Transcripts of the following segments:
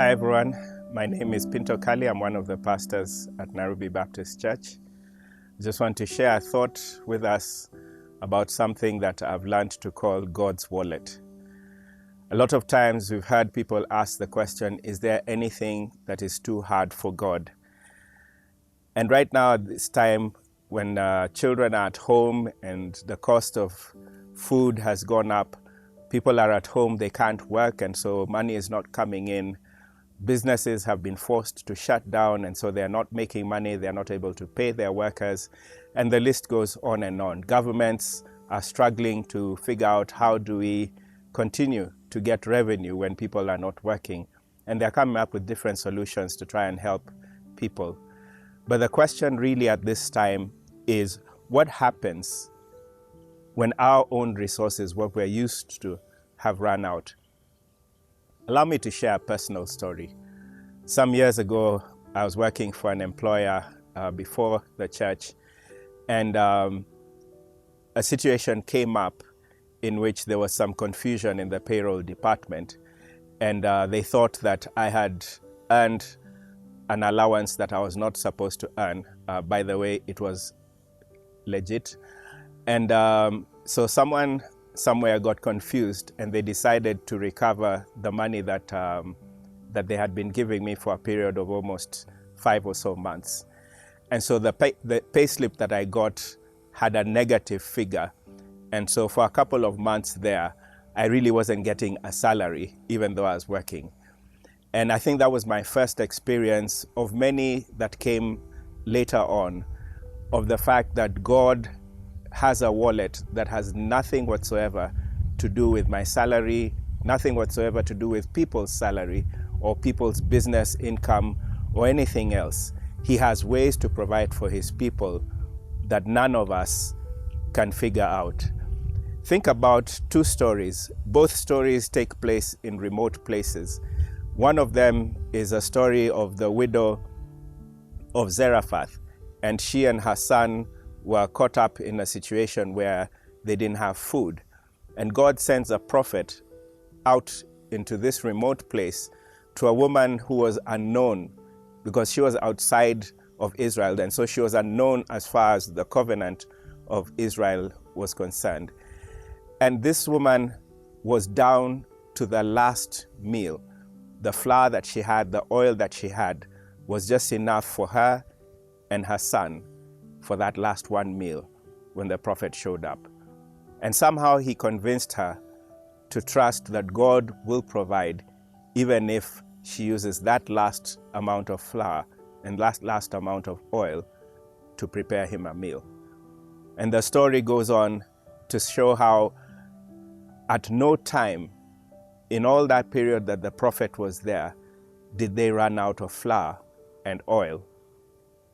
Hi everyone, my name is Pinto Kali. I'm one of the pastors at Nairobi Baptist Church. I just want to share a thought with us about something that I've learned to call God's wallet. A lot of times we've heard people ask the question, is there anything that is too hard for God? And right now at this time when children are at home and the cost of food has gone up, people are at home, they can't work, and so money is not coming in. Businesses have been forced to shut down, and so they're not making money, they're not able to pay their workers, and the list goes on and on. Governments are struggling to figure out how do we continue to get revenue when people are not working, and they're coming up with different solutions to try and help people. But the question really at this time is, what happens when our own resources, what we're used to, have run out? Allow me to share a personal story. Some years ago, I was working for an employer before the church, and a situation came up in which there was some confusion in the payroll department, and they thought that I had earned an allowance that I was not supposed to earn. By the way, it was legit. And so someone somewhere got confused, and they decided to recover the money that that they had been giving me for a period of almost 5 or so months. And so the pay slip that I got had a negative figure. And so for a couple of months there, I really wasn't getting a salary, even though I was working. And I think that was my first experience of many that came later on, of the fact that God has a wallet that has nothing whatsoever to do with my salary, nothing whatsoever to do with people's salary or people's business income or anything else. He has ways to provide for his people that none of us can figure out. Think about two stories. Both stories take place in remote places. One of them is a story of the widow of Zarephath, and she and her son were caught up in a situation where they didn't have food. And God sends a prophet out into this remote place to a woman who was unknown, because she was outside of Israel, and so she was unknown as far as the covenant of Israel was concerned. And this woman was down to the last meal. The flour that she had, the oil that she had, was just enough for her and her son for that last one meal when the prophet showed up. And somehow he convinced her to trust that God will provide, even if she uses that last amount of flour and last amount of oil to prepare him a meal. And the story goes on to show how at no time in all that period that the prophet was there did they run out of flour and oil.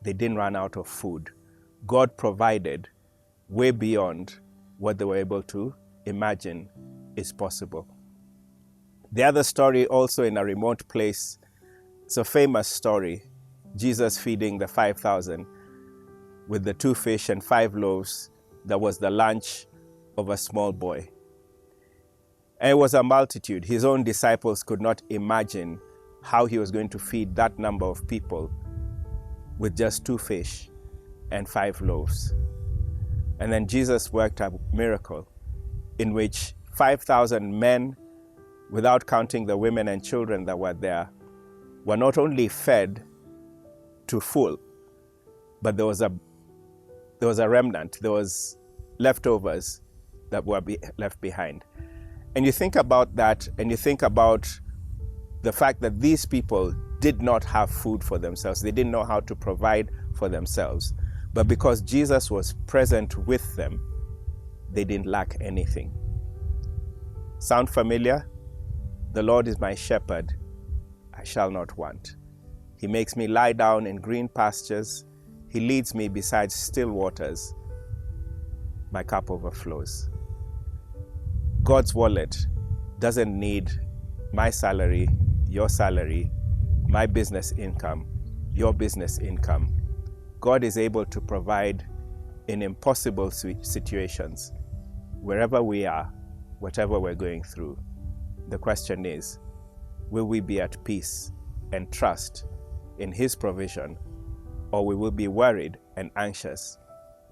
They didn't run out of food. God provided way beyond what they were able to imagine is possible. The other story, also in a remote place, it's a famous story. Jesus feeding the 5,000 with the 2 fish and 5 loaves that was the lunch of a small boy. And it was a multitude. His own disciples could not imagine how he was going to feed that number of people with just 2 fish and 5 loaves. And then Jesus worked a miracle in which 5,000 men, without counting the women and children that were there, were not only fed to full, but there was a remnant, there was leftovers that were left behind. And you think about that, and you think about the fact that these people did not have food for themselves. They didn't know how to provide for themselves. But because Jesus was present with them, they didn't lack anything. Sound familiar? The Lord is my shepherd, I shall not want. He makes me lie down in green pastures. He leads me beside still waters. My cup overflows. God's wallet doesn't need my salary, your salary, my business income, your business income. God is able to provide in impossible situations, wherever we are, whatever we're going through. The question is, will we be at peace and trust in His provision, or we will be worried and anxious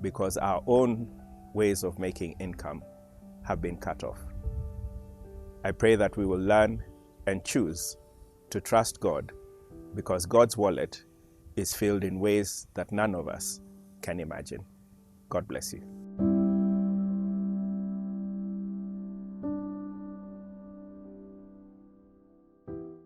because our own ways of making income have been cut off. I pray that we will learn and choose to trust God, because God's wallet is filled in ways that none of us can imagine. God bless you.